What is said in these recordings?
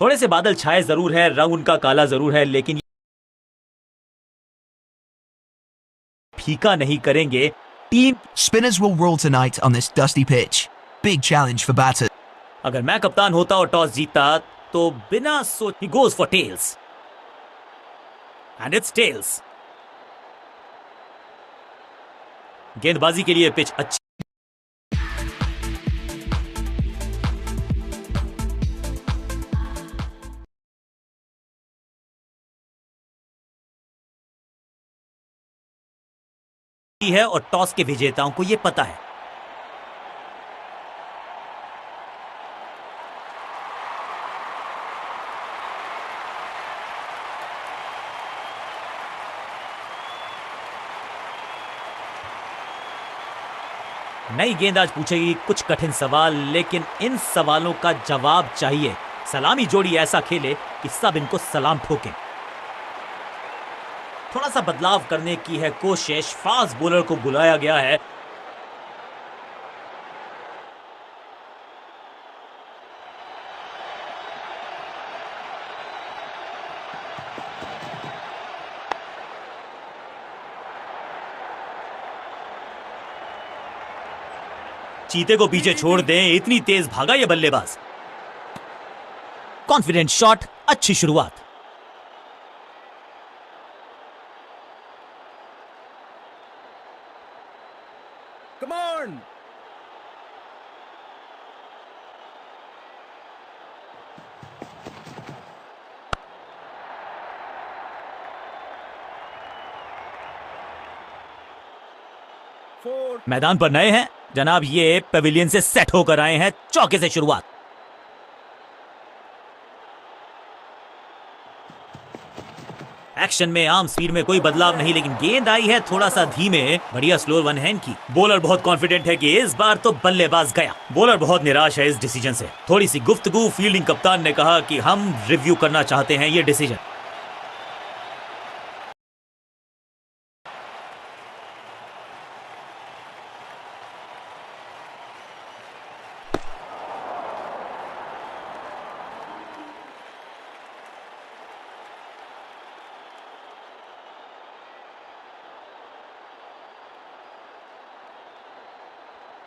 थोड़े से बादल छाए जरूर है, रंग उनका काला जरूर है, लेकिन फीका नहीं करेंगे team. Spinners will roll tonight on this dusty pitch. Big challenge for batters. अगर मैं कप्तान होता और टॉस जीता तो बिना सोच ही goes for tails and it's tails. गेंदबाजी के लिए पिच अच्छी है और टॉस के विजेताओं को यह पता है। नई गेंद आज पूछेगी कुछ कठिन सवाल, लेकिन इन सवालों का जवाब चाहिए। सलामी जोड़ी ऐसा खेले कि सब इनको सलाम ठोकें। थोड़ा सा बदलाव करने की है कोशिश, फास्ट बॉलर को बुलाया गया है। चीते को पीछे छोड़ दें, इतनी तेज भागा ये बल्लेबाज। कॉन्फिडेंट शॉट, अच्छी शुरुआत। Come on! मैदान पर नए हैं जनाब, ये पेविलियन से सेट होकर आए हैं। चौके से शुरुआत। एक्शन में आम स्पीड में कोई बदलाव नहीं, लेकिन गेंद आई है थोड़ा सा धीमे। बढ़िया स्लोअर वन हैंड की। बॉलर बहुत कॉन्फिडेंट है कि इस बार तो बल्लेबाज गया। बॉलर बहुत निराश है इस डिसीजन से। थोड़ी सी गुफ्तगू, फील्डिंग कप्तान ने कहा कि हम रिव्यू करना चाहते हैं ये डिसीजन।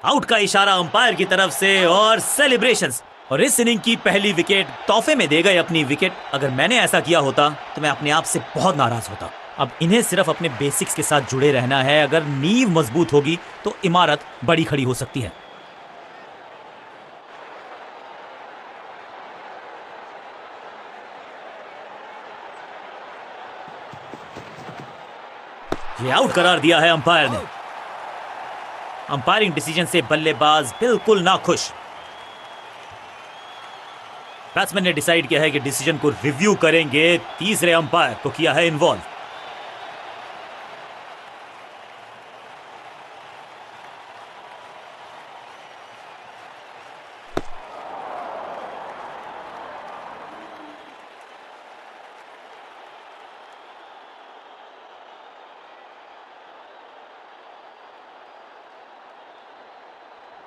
आउट का इशारा अंपायर की तरफ से और सेलिब्रेशंस। और इस इनिंग की पहली विकेट तोहफे में दे गए अपनी विकेट। अगर मैंने ऐसा किया होता तो मैं अपने आप से बहुत नाराज होता। अब इन्हें सिर्फ अपने बेसिक्स के साथ जुड़े रहना है। अगर नींव मजबूत होगी तो इमारत बड़ी खड़ी हो सकती है। ये आउट करार दिया है अंपायर ने। अंपायरिंग डिसीजन से बल्लेबाज बिल्कुल नाखुश। बैट्समैन ने डिसाइड किया है कि डिसीजन को रिव्यू करेंगे। तीसरे अंपायर को किया है इन्वॉल्व।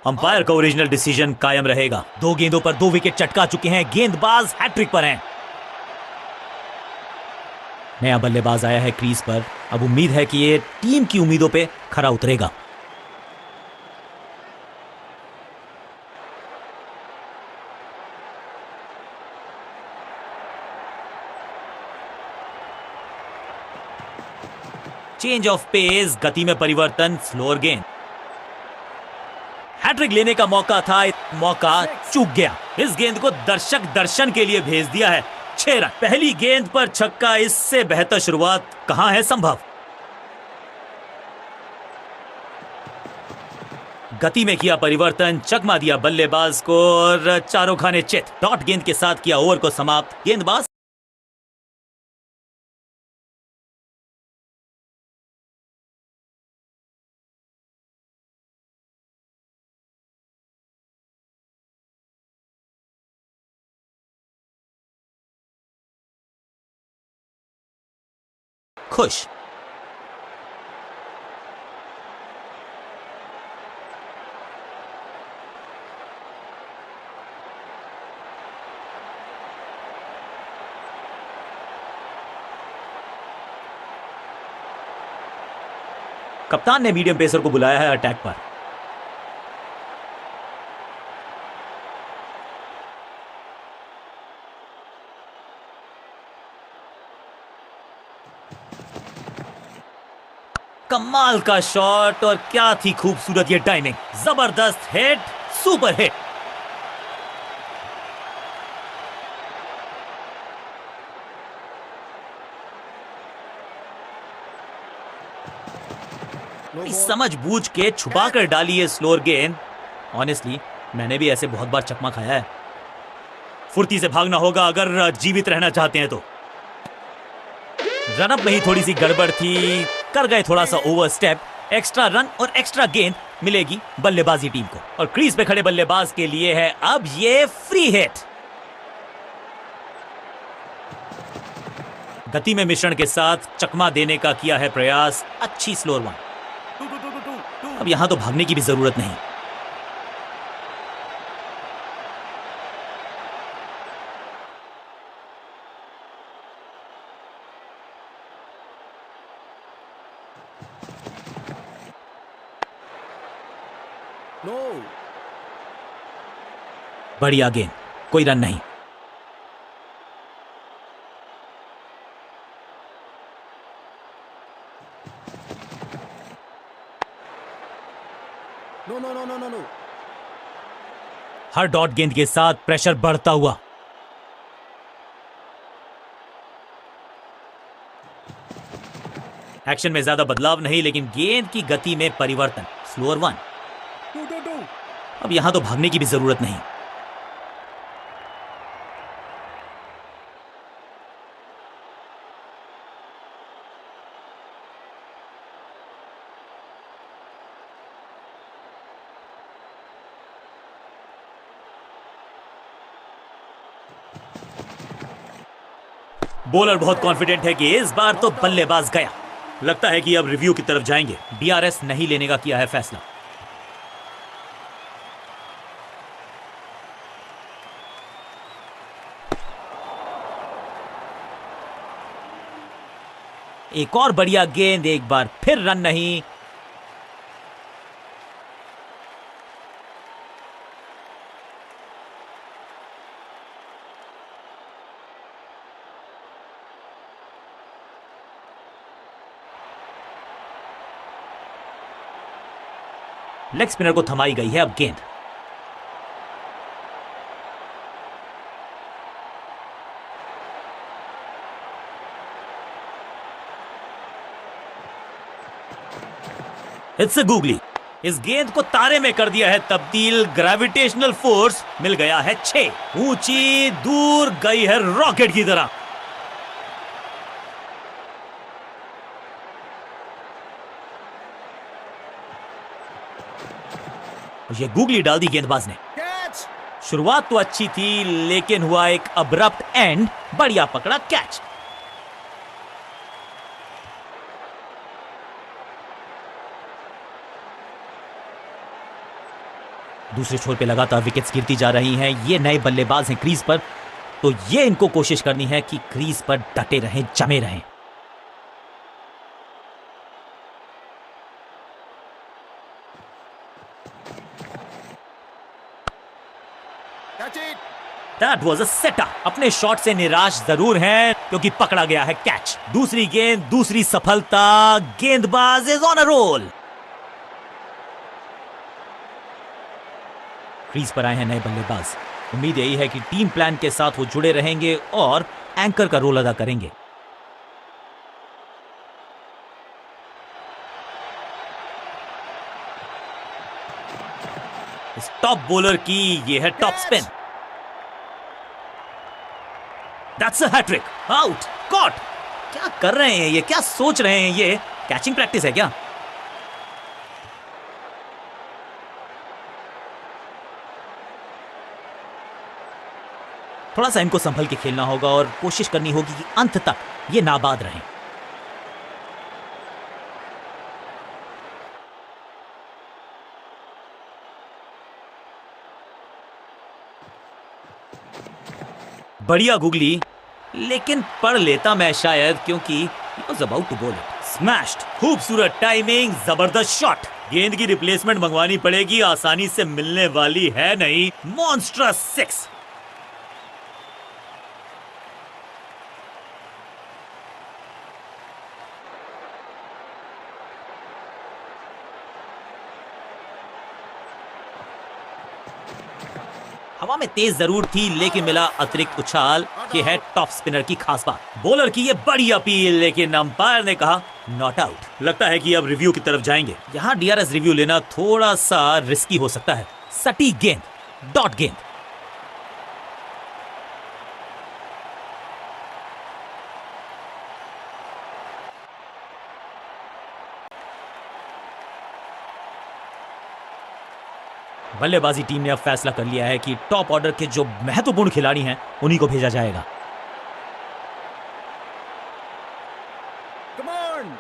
अंपायर का ओरिजिनल डिसीजन कायम रहेगा। 2 गेंदों पर 2 विकेट चटका चुके हैं। गेंदबाज हैट्रिक पर हैं। नया बल्लेबाज आया है क्रीज पर। अब उम्मीद है कि ये टीम की उम्मीदों पे खरा उतरेगा। चेंज ऑफ पेस, गति में परिवर्तन, स्लोअर गेंद। हैट्रिक लेने का मौका था, मौका चूक गया। इस गेंद को दर्शक दर्शन के लिए भेज दिया है। 6 रन। पहली गेंद पर छक्का, इससे बेहतर शुरुआत कहां है संभव। गति में किया परिवर्तन, चकमा दिया बल्लेबाज को और चारों खाने चित। डॉट गेंद के साथ किया ओवर को समाप्त। गेंदबाज खुश। कप्तान ने मीडियम पेसर को बुलाया है अटैक पर। कमाल का शॉट और क्या थी खूबसूरत ये टाइमिंग। जबरदस्त हिट, सुपर हिट। समझबूझ के छुपा कर डाली है स्लोअर गेंद। ऑनेस्टली मैंने भी ऐसे बहुत बार चकमा खाया है। फुर्ती से भागना होगा अगर जीवित रहना चाहते हैं तो। रनअप में ही थोड़ी सी गड़बड़ थी, कर गए थोड़ा सा ओवर स्टेप। एक्स्ट्रा रन और एक्स्ट्रा गेंद मिलेगी बल्लेबाजी टीम को। और क्रीज पे खड़े बल्लेबाज के लिए है अब ये फ्री हिट। गति में मिश्रण के साथ चकमा देने का किया है प्रयास। अच्छी स्लोअर वन। अब यहां तो भागने की भी जरूरत नहीं। No. बढ़िया गेंद, कोई रन नहीं। No, no, no, no, no, no. हर डॉट गेंद के साथ प्रेशर बढ़ता हुआ। एक्शन में ज्यादा बदलाव नहीं, लेकिन गेंद की गति में परिवर्तन। Slower one. Do, do, do. अब यहां तो भागने की भी जरूरत नहीं। बॉलर बहुत कॉन्फिडेंट है कि इस बार तो बल्लेबाज गया। लगता है कि अब रिव्यू की तरफ जाएंगे। डीआरएस नहीं लेने का किया है फैसला। एक और बढ़िया गेंद, एक बार फिर रन नहीं। लेग स्पिनर को थमाई गई है अब गेंद। It's a googly. इस गेंद को तारे में कर दिया है तब्दील। ग्रेविटेशनल फोर्स मिल गया है 6। ऊंची दूर गई है रॉकेट की तरह। ये गूगली डाल दी गेंदबाज ने। Catch. शुरुआत तो अच्छी थी, लेकिन हुआ एक अब्रप्ट एंड। बढ़िया पकड़ा कैच। दूसरे छोर पे लगातार विकेट्स गिरती जा रही हैं। ये नए बल्लेबाज हैं क्रीज पर, तो ये इनको कोशिश करनी है कि क्रीज पर डटे रहें, जमे रहें। Catch it. That was a setup. अपने शॉट से निराश जरूर हैं क्योंकि पकड़ा गया है कैच। दूसरी गेंद, दूसरी सफलता। गेंदबाज is on a roll. Crease पर आए हैं नए बल्लेबाज। उम्मीद यही है कि टीम प्लान के साथ वो जुड़े रहेंगे और एंकर का रोल अदा करेंगे। इस टॉप बॉलर की ये है top spin. That's a hat-trick. Out. Caught. क्या कर रहे हैं ये? क्या सोच रहे हैं ये? कैचिंग प्रैक्टिस है क्या? थोड़ा सा इनको संभल के खेलना होगा और कोशिश करनी होगी कि अंत तक ये नाबाद रहें। बढ़िया गुगली, लेकिन पढ़ लेता मैं शायद, क्योंकि he was about to bowl it. Smashed. खूबसूरत टाइमिंग, जबरदस्त शॉट। गेंद की रिप्लेसमेंट मंगवानी पड़ेगी, आसानी से मिलने वाली है नहीं। Monstrous six. हवा में तेज जरूर थी, लेकिन मिला अतिरिक्त उछाल। ये है टॉप स्पिनर की खास बात। बॉलर की ये बड़ी अपील, लेकिन अंपायर ने कहा नॉट आउट। लगता है कि अब रिव्यू की तरफ जाएंगे। यहाँ डीआरएस रिव्यू लेना थोड़ा सा रिस्की हो सकता है। सटीक गेंद, डॉट गेंद। बल्लेबाजी टीम ने अब फैसला कर लिया है कि टॉप ऑर्डर के जो महत्वपूर्ण खिलाड़ी हैं उन्हीं को भेजा जाएगा। Come on.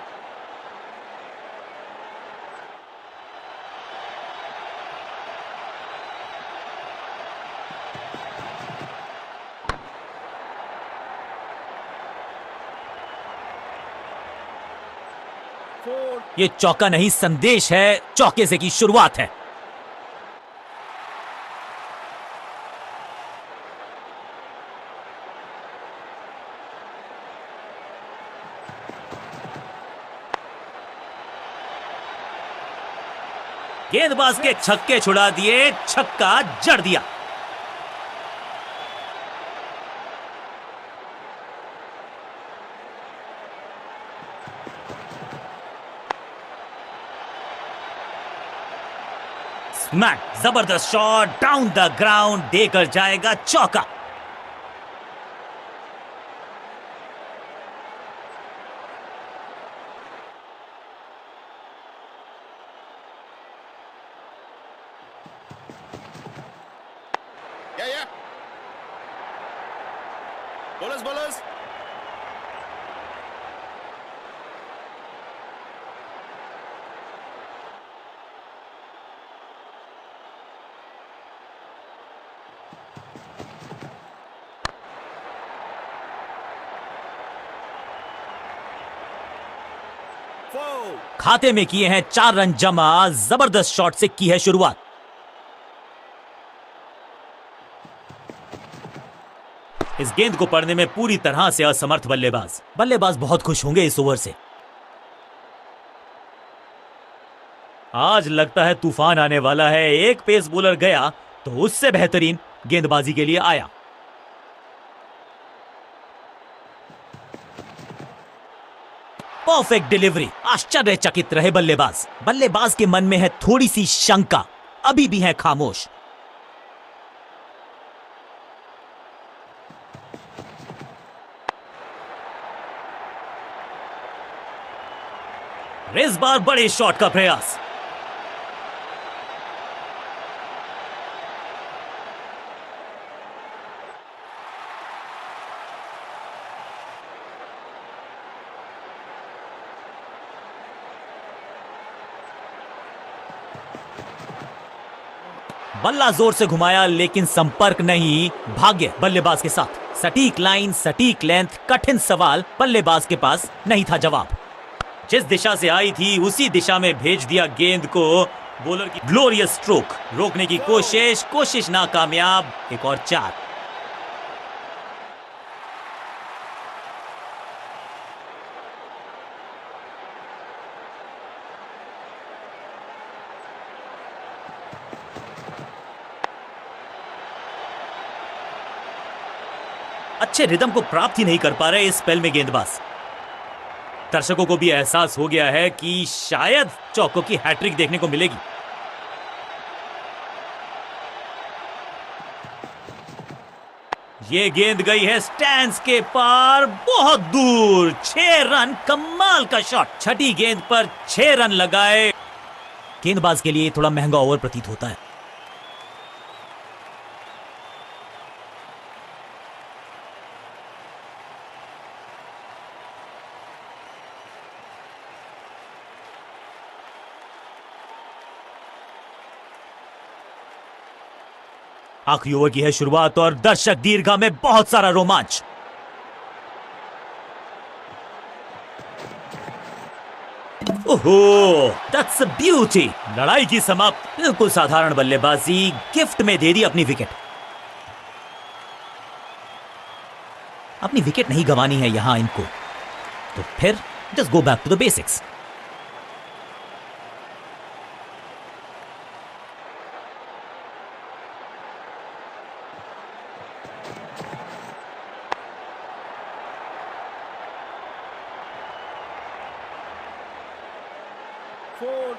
Four. ये चौका नहीं, संदेश है, चौके से की शुरुआत है। गेंदबाज के छक्के छुड़ा दिए, छक्का जड़ दिया। स्मैक, जबरदस्त शॉट, डाउन द ग्राउंड, देकर जाएगा चौका। Yeah. Bowlers. Four. खाते में किए हैं 4 रन जमा, जबरदस्त शॉट से की है शुरुआत। इस गेंद को पढ़ने में पूरी तरह से असमर्थ बल्लेबाज बहुत खुश होंगे इस ओवर से। आज लगता है तूफान आने वाला है। एक पेस बॉलर गया तो उससे बेहतरीन गेंदबाजी के लिए आया। परफेक्ट डिलीवरी, आश्चर्यचकित रहे बल्लेबाज के मन में है थोड़ी सी शंका, अभी भी है खामोश। इस बार बड़े शॉट का प्रयास। बल्ला जोर से घुमाया, लेकिन संपर्क नहीं। भाग्य बल्लेबाज के साथ। सटीक लाइन, सटीक लेंथ, कठिन सवाल, बल्लेबाज के पास नहीं था जवाब। जिस दिशा से आई थी उसी दिशा में भेज दिया गेंद को। बॉलर की ग्लोरियस स्ट्रोक, रोकने की कोशिश नाकामयाब। एक और 4। अच्छे रिदम को प्राप्त ही नहीं कर पा रहे इस स्पेल में गेंदबाज। दर्शकों को भी एहसास हो गया है कि शायद चौकों की हैट्रिक देखने को मिलेगी। ये गेंद गई है स्टैंड्स के पार, बहुत दूर। 6 रन, कमाल का शॉट। छठी गेंद पर 6 रन लगाए। गेंदबाज के लिए थोड़ा महंगा ओवर प्रतीत होता है। आखिरी ओवर की है शुरुआत और दर्शक दीर्घा में बहुत सारा रोमांच। ओहो, दैट्स अ ब्यूटी। लड़ाई की समाप्त। बिल्कुल साधारण बल्लेबाजी, गिफ्ट में दे दी अपनी विकेट। अपनी विकेट नहीं गंवानी है यहां इनको, तो फिर just go back to the basics. Four.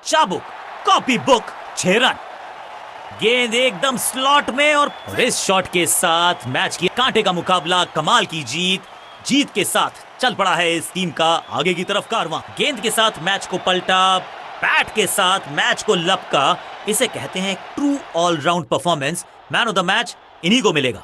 चाबुक, कॉपी बुक, 6 रन। गेंद एकदम स्लॉट में और इस शॉट के साथ मैच की कांटे का मुकाबला, कमाल की जीत के साथ चल पड़ा है इस टीम का आगे की तरफ कारवां। गेंद के साथ मैच को पलटा, बैट के साथ मैच को लपका। इसे कहते हैं true all-round performance. Man of the match इन्हीं को मिलेगा।